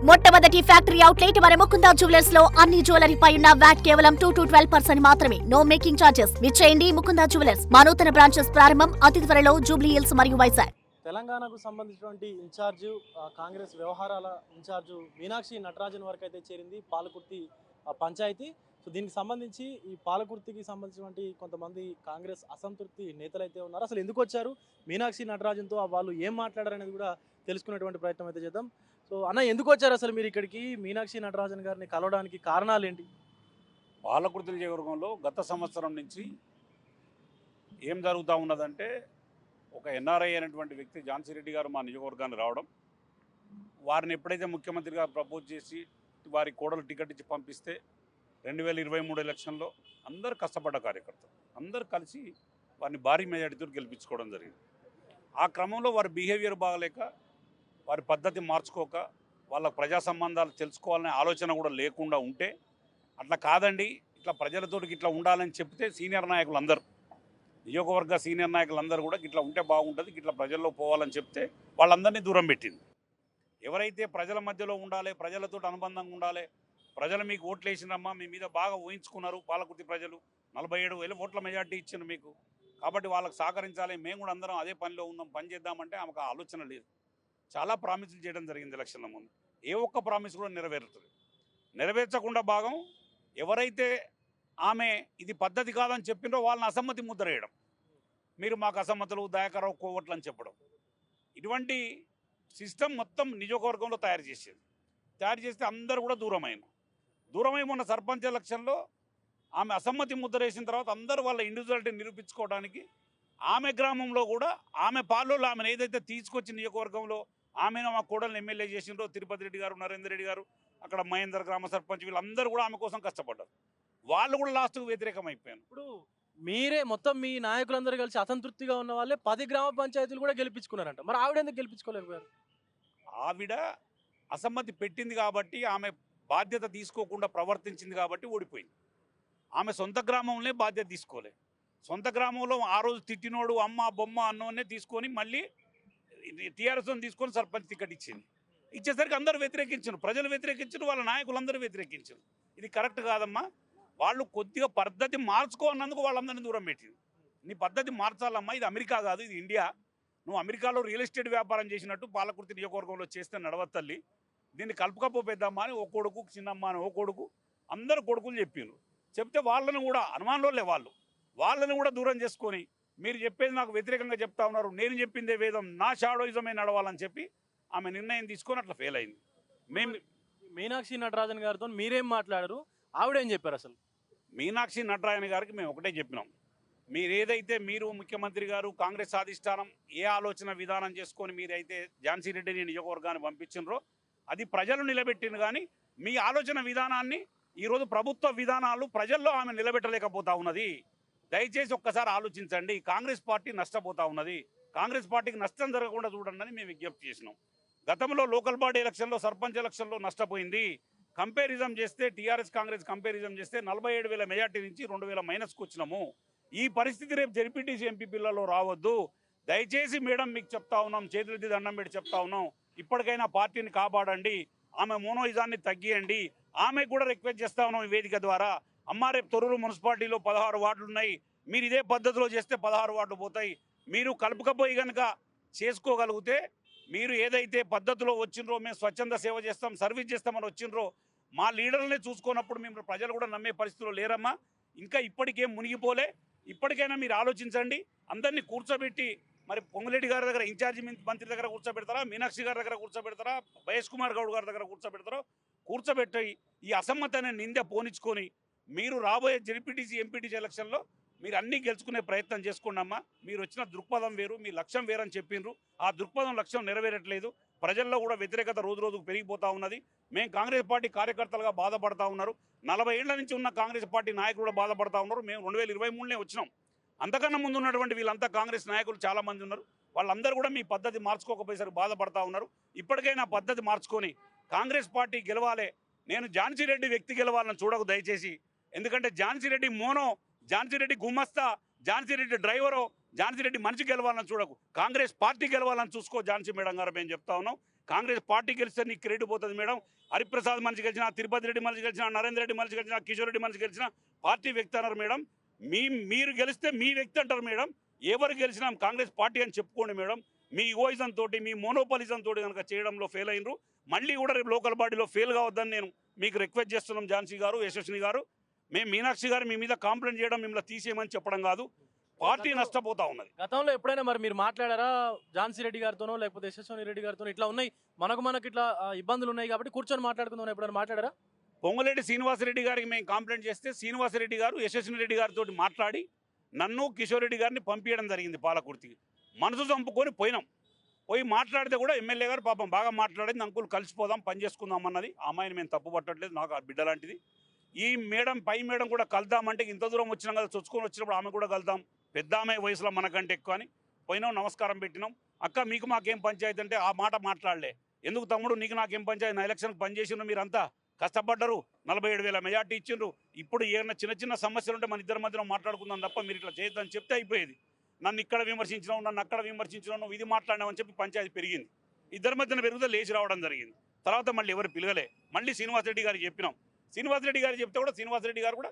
మొట్టమొదటి factory outlet మన Mukunda jewellers లో అన్ని జ్యువెలరీపై ఉన్న వ్యాట్ కేవలం 2 to 12% మాత్రమే. No making charges. విచ్చేయండి ముకుందా జ్యువెలర్స్. మా నూతన బ్రాంచెస్ ప్రారంభం అతి త్వరలో జూబ్లీ హిల్స్ మరియు వైజాగ్. తెలంగాణకు సంబంధించినటువంటి ఇన్ఛార్జ్ కాంగ్రెస్ వ్యవహారాల ఇన్ఛార్జ్ మీనాక్షి నటరాజన్ వరకు అయితే చేరింది పాలకుర్తి పంచాయతీ. సో దీనికి సంబంధించి ఈ పాలకుర్తికి సంబంధించినటువంటి కొంతమంది కాంగ్రెస్ అసంతృప్తి నేతలు అయితే ఉన్నారు. అసలు ఎందుకు వచ్చారు మీనాక్షి నటరాజన్తో, వాళ్ళు ఏం మాట్లాడారు అనేది కూడా తెలుసుకునేటువంటి ప్రయత్నం అయితే చేద్దాం. సో అన్న, ఎందుకు వచ్చారు అసలు మీరు ఇక్కడికి? మీనాక్షి నటరాజన్ గారిని కలవడానికి కారణాలు ఏంటి? పాలకుర్తి నియోజకవర్గంలో గత సంవత్సరం నుంచి ఏం జరుగుతూ ఉన్నదంటే, ఒక ఎన్ఆర్ఐ అయినటువంటి వ్యక్తి ఝాన్సీ రెడ్డి గారు మా నియోజకవర్గాన్ని రావడం, వారిని ఎప్పుడైతే ముఖ్యమంత్రిగా ప్రపోజ్ చేసి వారి కోడలు టికెట్ ఇచ్చి పంపిస్తే 2023 ఎలక్షన్లో అందరు కష్టపడ్డ కార్యకర్తలు అందరు కలిసి వారిని భారీ మెజారిటీతో గెలిపించుకోవడం జరిగింది. ఆ క్రమంలో వారి బిహేవియర్ బాగలేక, వారి పద్ధతి మార్చుకోక, వాళ్ళ ప్రజా సంబంధాలు తెలుసుకోవాలనే ఆలోచన కూడా లేకుండా ఉంటే, అట్లా కాదండి ఇట్లా ప్రజలతోటి ఇట్లా ఉండాలని చెప్తే సీనియర్ నాయకులు అందరూ, నియోజకవర్గ సీనియర్ నాయకులందరూ కూడా ఇట్లా ఉంటే బాగుంటుంది, ఇట్లా ప్రజల్లో పోవాలని చెప్తే వాళ్ళందరినీ దూరం పెట్టింది. ఎవరైతే ప్రజల మధ్యలో ఉండాలి, ప్రజలతో అనుబంధంగా ఉండాలి, ప్రజలు మీకు ఓట్లు వేసినమ్మా, మీ మీద బాగా ఊహించుకున్నారు పాలకుర్తి ప్రజలు, 47,000 ఓట్ల మెజార్టీ ఇచ్చింది మీకు, కాబట్టి వాళ్ళకి సహకరించాలి, మేము కూడా అందరం అదే పనిలో ఉన్నాం, పని చేద్దామంటే ఆమెకు ఆ ఆలోచన లేదు. చాలా ప్రామిసులు చేయడం జరిగింది ఎలక్షన్ల ముందు, ఏ ఒక్క ప్రామిస్ కూడా నెరవేరుతుంది. నెరవేర్చకుండా భాగం ఎవరైతే ఆమె ఇది పద్ధతి కాదని చెప్పినో వాళ్ళని అసమ్మతి ముద్ర వేయడం, మీరు మాకు అసమ్మతులు దయాకరావు కోవట్లు అని చెప్పడం, ఇటువంటి సిస్టమ్ మొత్తం నియోజకవర్గంలో తయారు చేస్తే అందరూ కూడా దూరమై మొన్న సర్పంచ్ ఎలక్షన్లో ఆమె అసమ్మతి ముద్ర వేసిన తర్వాత అందరూ వాళ్ళ ఇండివిజువాలిటీ నిరూపించుకోవడానికి ఆమె గ్రామంలో కూడా ఆమె పాలలో ఆమెను ఏదైతే తీసుకొచ్చి నియోజకవర్గంలో ఆమెను మా కోడలను ఎమ్మెల్యే చేసిండ్రో, తిరుపతి రెడ్డి గారు, నరేందర్ రెడ్డి గారు, అక్కడ మహేందర్ గ్రామ సర్పంచ్, వీళ్ళందరూ కూడా ఆమె కోసం కష్టపడ్డారు. వాళ్ళు కూడా లాస్ట్కు వ్యతిరేకం అయిపోయారు. ఇప్పుడు మీరే మొత్తం మీ నాయకులందరూ కలిసి అసంతృప్తిగా ఉన్న వాళ్ళే 10 గ్రామ పంచాయతీలు కూడా గెలిపించుకున్నారంట. మరి ఆవిడ ఎందుకు గెలిపించుకోలేకపోయారు? ఆవిడ అసమ్మతి పెట్టింది కాబట్టి, ఆమె బాధ్యత తీసుకోకుండా ప్రవర్తించింది కాబట్టి ఓడిపోయింది. ఆమె సొంత గ్రామంలో బాధ్యత తీసుకోలే. సొంత గ్రామంలో ఆ రోజు తిట్టినోడు అమ్మ బొమ్మ అన్నోనే తీసుకొని మళ్ళీ టీఆర్ఎస్ని తీసుకొని సర్పంచ్ టికెట్ ఇచ్చేసరికి అందరూ వ్యతిరేకించారు, ప్రజలు వ్యతిరేకించారు, వాళ్ళ నాయకులందరూ వ్యతిరేకించారు. ఇది కరెక్ట్ కాదమ్మా, వాళ్ళు కొద్దిగా పద్ధతి మార్చుకోనందుకు వాళ్ళందరినీ దూరం పెట్టింది. నీ పద్ధతి మార్చాలమ్మా, ఇది అమెరికా కాదు, ఇది ఇండియా. నువ్వు అమెరికాలో రియల్ ఎస్టేట్ వ్యాపారం చేసినట్టు పాలకుర్తి నియోజకవర్గంలో చేస్తే నడవదు తల్లి, దీన్ని కలుపుకపోద్దామా అని ఓ కొడుకు, చిన్నమ్మ అని ఓ కొడుకు, అందరు కొడుకులు చెప్తే వాళ్ళని కూడా అనుమానంలో వాళ్ళని కూడా దూరం చేసుకొని, మీరు చెప్పేది నాకు వ్యతిరేకంగా చెప్తా ఉన్నారు, నేను చెప్పిందే వేదం, నా షాడోయిజమే నడవాలని చెప్పి ఆమె నిర్ణయం తీసుకొని అట్లా ఫెయిల్ అయింది. మేము మీనాక్షి నటరాజన్ గారితో మీరేం మాట్లాడారు, ఆవిడేం చెప్పారు? అసలు మీనాక్షి నటరాజన్ గారికి మేము ఒకటే చెప్పినాం, మీరు ముఖ్యమంత్రి గారు కాంగ్రెస్ అధిష్టానం ఏ ఆలోచన విధానం చేసుకొని మీరైతే ఝాన్సీ రెడ్డిని నియోజకవర్గాన్ని పంపించినరో అది ప్రజలు నిలబెట్టింది. కానీ మీ ఆలోచన విధానాన్ని ఈరోజు ప్రభుత్వ విధానాలు ప్రజల్లో ఆమె నిలబెట్టలేకపోతా ఉన్నది. దయచేసి ఒక్కసారి ఆలోచించండి, కాంగ్రెస్ పార్టీ నష్టపోతా ఉన్నది, కాంగ్రెస్ పార్టీకి నష్టం జరగకుండా చూడండి అని మేము విజ్ఞప్తి చేసినాం. గతంలో లోకల్ బాడీ ఎలక్షన్లో, సర్పంచ్ ఎలక్షన్లో నష్టపోయింది. కంపారిజం చేస్తే టీఆర్ఎస్ కాంగ్రెస్ కంపారిజం చేస్తే 47,000 మెజార్టీ నుంచి 2,000 మైనస్కి వచ్చినాము. ఈ పరిస్థితి రేపు జెడ్పీటీసీ ఎంపీ పిల్లల్లో రావద్దు. దయచేసి మేడం మీకు చెప్తా ఉన్నాం, చేతులెత్తి దండం పెట్టి చెప్తా ఉన్నాం, ఇప్పటికైనా పార్టీని కాపాడండి, ఆమె మోనోయిజాన్ని తగ్గియండి. ఆమె కూడా రిక్వెస్ట్ చేస్తా ఉన్నాం ఈ వేదిక ద్వారా, అమ్మ రేపు తొర్రూరు మున్సిపాలిటీలో 16 వార్డులు ఉన్నాయి, మీరు ఇదే పద్ధతిలో చేస్తే 16 వార్డులు పోతాయి. మీరు కలుపుకపోయి కనుక చేసుకోగలిగితే, మీరు ఏదైతే పద్ధతిలో వచ్చిండ్రో, మేము స్వచ్ఛంద సేవ చేస్తాం, సర్వీస్ చేస్తామని వచ్చిండ్రో, మా లీడర్లనే చూసుకున్నప్పుడు మేము ప్రజలు కూడా నమ్మే పరిస్థితిలో లేరమ్మా. ఇంకా ఇప్పటికేం మునిగిపోలే, ఇప్పటికైనా మీరు ఆలోచించండి. అందరినీ కూర్చోబెట్టి, మరి పొంగులేటి గారి దగ్గర ఇన్ఛార్జి మంత్రి దగ్గర కూర్చోబెడతారా, మీనాక్షి గారి దగ్గర కూర్చోబెడతారా, వైఎస్ కుమార్ గౌడ్ గారి దగ్గర కూర్చోబెట్టి ఈ అసమ్మతి అనే నింద పోనించుకొని మీరు రాబోయే జెడ్పీటీసీ ఎంపీటీసీ ఎలక్షన్లో మీరు అన్నీ గెలుచుకునే ప్రయత్నం చేసుకోండమ్మా. మీరు వచ్చిన దృక్పథం వేరు, మీ లక్ష్యం వేరని చెప్పిండ్రు, ఆ దృక్పథం లక్ష్యం నెరవేరట్లేదు. ప్రజల్లో కూడా వ్యతిరేకత రోజు రోజుకు పెరిగిపోతూ ఉన్నది. మేము కాంగ్రెస్ పార్టీ కార్యకర్తలుగా బాధపడతా ఉన్నారు, 40 ఏళ్ల నుంచి ఉన్న కాంగ్రెస్ పార్టీ నాయకులు కూడా బాధపడతా ఉన్నారు. మేము 2023 వచ్చినాం, అంతకన్నా ముందు ఉన్నటువంటి వీళ్ళంతా కాంగ్రెస్ నాయకులు చాలామంది ఉన్నారు, వాళ్ళందరూ కూడా మీ పద్ధతి మార్చుకోకపోయేసరికి బాధపడతా ఉన్నారు. ఇప్పటికైనా పద్ధతి మార్చుకొని కాంగ్రెస్ పార్టీ గెలవాలి. నేను ఝాన్సీ రెడ్డి వ్యక్తి గెలవాలని చూడకు దయచేసి, ఎందుకంటే ఝాన్సీ రెడ్డి మోనో, ఝాన్సీ రెడ్డి గుమస్తా, ఝాన్సీ రెడ్డి డ్రైవరో, ఝాన్సీ రెడ్డి మనిషి గెలవాలని చూడకు, కాంగ్రెస్ పార్టీ గెలవాలని చూసుకో ఝాన్సీ మేడం గారు మేము చెప్తా ఉన్నాం. కాంగ్రెస్ పార్టీ గెలిస్తే నీకు క్రెడిట్ పోతుంది మేడం. హరిప్రసాద్ మనిషి గెలిచినా, తిరుపతి రెడ్డి మనిషి గెలిచినా, నరేంద్ర రెడ్డి మనిషి గెలిచినా, కిషోర్ రెడ్డి మనిషి గెలిచినా పార్టీ వ్యక్తి అన్నారు మేడం. మీరు గెలిస్తే మీ వ్యక్తి అంటారు మేడం. ఎవరు గెలిచినా కాంగ్రెస్ పార్టీ అని చెప్పుకోండి మేడం. మీ ఈగోయిజం తోటి, మీ మోనోపాలిజం తోటి కనుక చేయడంలో ఫెయిల్ అయినరు. మళ్ళీ కూడా రేపు లోకల్ బాడీలో ఫెయిల్ కావద్దని నేను మీకు రిక్వెస్ట్ చేస్తున్నాం. ఝాన్సీ గారు, యశస్విని గారు, మేము మీనాక్షి గారు మీ మీద కంప్లైంట్ చేయడం, మిమ్మల్ని తీసేయమని చెప్పడం కాదు. పార్టీ నష్టపోతా ఉన్నది. గతంలో ఎప్పుడైనా మరి మీరు మాట్లాడారా ఝాన్సీ రెడ్డి గారితోనో లేకపోతే యశస్విని రెడ్డి గారితో ఇట్లా ఉన్నాయి మనకు ఇట్లా ఇబ్బందులు ఉన్నాయి కాబట్టి కూర్చొని మాట్లాడుకుందాం ఎప్పుడైనా మాట్లాడారా? పొంగులేటి శ్రీనివాసరెడ్డి గారికి మేము కంప్లైంట్ చేస్తే శ్రీనివాసరెడ్డి గారు యశస్విని రెడ్డి గారితో మాట్లాడి నన్ను, కిషోర్ రెడ్డి గారిని పంపించడం జరిగింది పాలకుర్తికి. మనసు చంపుకొని పోయి మాట్లాడితే కూడా ఎమ్మెల్యే గారు పాపం బాగా మాట్లాడింది, అంకుల్ కలిసిపోదాం, పని చేసుకుందాం అన్నది. ఆ అమ్మాయిని మేము తప్పు పట్టట్లేదు, నాకు ఆ బిడ్డ లాంటిది. ఈ మేడం, పై మేడం కూడా కలుద్దామంటే ఇంత దూరం వచ్చినాం కదా, చొచ్చుకొని వచ్చినప్పుడు ఆమె కూడా కలుద్దాం, పెద్ద ఆమె వయసులో మనకంటే ఎక్కువ అని పోయినాం, నమస్కారం పెట్టినాం. అక్క మీకు మాకేం పంచాయతీ అంటే ఆ మాట మాట్లాడలే. ఎందుకు తమ్ముడు నీకు నాకేం పంచాయతీ, నా ఎలక్షన్కి పనిచేసిండ్రు, మీరంతా కష్టపడ్డరు, 47,000 మెజార్టీ ఇచ్చిండ్రు. ఇప్పుడు ఏమైనా చిన్న సమస్యలు ఉంటే మన ఇద్దరి మధ్యలో మాట్లాడుకుందాం తప్ప మీరు ఇట్లా చేయొద్దని చెప్తే అయిపోయేది. నన్ను ఇక్కడ విమర్శించినావు, నన్ను అక్కడ విమర్శించినావు, ఇది మాట్లాడినామని చెప్పి పంచాయతీ పెరిగింది. ఇద్దరి మధ్యన పెరిగితే లేచి రావడం జరిగింది. తర్వాత మళ్ళీ ఎవరు పిలగలే. మళ్ళీ శ్రీనివాసరెడ్డి గారికి చెప్పినాం. శ్రీనివాసరెడ్డి గారు చెప్తే కూడా శ్రీనివాసరెడ్డి గారు కూడా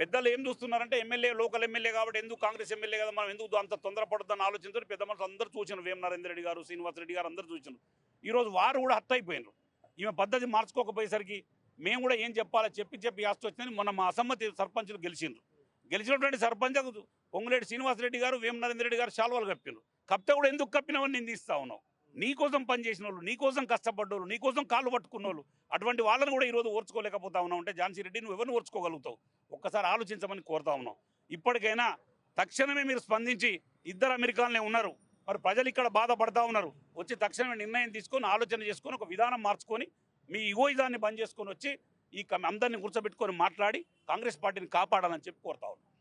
పెద్దలు ఏం చూస్తున్నారంటే ఎమ్మెల్యే, లోకల్ ఎమ్మెల్యే కాబట్టి ఎందుకు కాంగ్రెస్ ఎమ్మెల్యే కదా మనం ఎందుకు అంత తొందరపడొద్దని ఆలోచించారు. పెద్ద మనుషులు అందరూ చూసినారు, వేం నరేంద్ర రెడ్డి గారు, శ్రీనివాసరెడ్డి గారు అందరూ చూసినారు. ఈరోజు వారు కూడా హత్య అయిపోయినారు. ఈమె పద్ధతి మార్చుకోకపోయేసరికి మేము కూడా ఏం చెప్పాలో చెప్పి ఆస్తి వచ్చిందని మొన్న మా అసమ్మతి సర్పంచులు గెలిచినటువంటి సర్పంచ్ పొంగులేటి శ్రీనివాసరెడ్డి గారు, వేం నరేంద్ర రెడ్డి గారు శాలువాలు కప్పినారు. కప్పితే కూడా ఎందుకు కప్పినావని నిందిస్తా ఉన్నావు. నీకోసం పనిచేసిన వాళ్ళు, నీకోసం కష్టపడ్డోళ్ళు, నీకోసం కాళ్ళు పట్టుకున్న వాళ్ళు, అటువంటి వాళ్ళని కూడా ఈరోజు ఓర్చుకోలేకపోతా ఉన్నావు అంటే ఝాన్సీ రెడ్డి నువ్వు ఎవరిని ఓర్చుకోగలుగుతావు? ఒక్కసారి ఆలోచించమని కోరుతా ఉన్నావు. ఇప్పటికైనా తక్షణమే మీరు స్పందించి, ఇద్దరు అమెరికాలోనే ఉన్నారు, మరి ప్రజలు ఇక్కడ బాధపడతా ఉన్నారు, వచ్చి తక్షణమే నిర్ణయం తీసుకొని ఆలోచన చేసుకొని ఒక విధానం మార్చుకొని మీ ఇగోయిజాన్ని బంద్ చేసుకొని వచ్చి ఈ అందరినీ కూర్చోబెట్టుకొని మాట్లాడి కాంగ్రెస్ పార్టీని కాపాడాలని చెప్పి కోరుతా ఉన్నాను.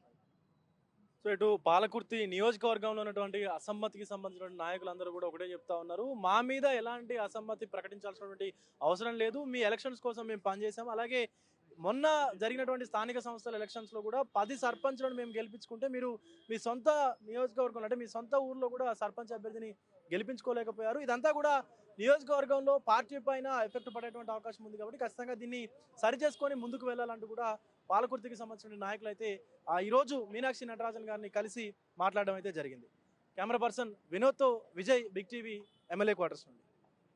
సో ఇటు పాలకుర్తి నియోజకవర్గంలో ఉన్నటువంటి అసమ్మతికి సంబంధించిన నాయకులందరూ కూడా ఒకటే చెప్తా ఉన్నారు, మా మీద ఎలాంటి అసమ్మతి ప్రకటించాల్సినటువంటి అవసరం లేదు, మీ ఎలక్షన్స్ కోసం మేము పనిచేసాం. అలాగే మొన్న జరిగినటువంటి స్థానిక సంస్థల ఎలక్షన్స్లో కూడా 10 సర్పంచ్లను మేము గెలిపించుకుంటే మీరు మీ సొంత నియోజకవర్గంలో అంటే మీ సొంత ఊర్లో కూడా సర్పంచ్ అభ్యర్థిని గెలిపించుకోలేకపోయారు. ఇదంతా కూడా నియోజకవర్గంలో పార్టీ పైన ఎఫెక్ట్ పడేటువంటి అవకాశం ఉంది కాబట్టి ఖచ్చితంగా దీన్ని సరి చేసుకొని ముందుకు వెళ్ళాలంటూ కూడా పాలకుర్తికి సంబంధించిన నాయకులు అయితే ఈరోజు మీనాక్షి నటరాజన్ గారిని కలిసి మాట్లాడడం అయితే జరిగింది. కెమెరా పర్సన్ వినోద్తో Vijay, big TV, MLA quarters నుండి.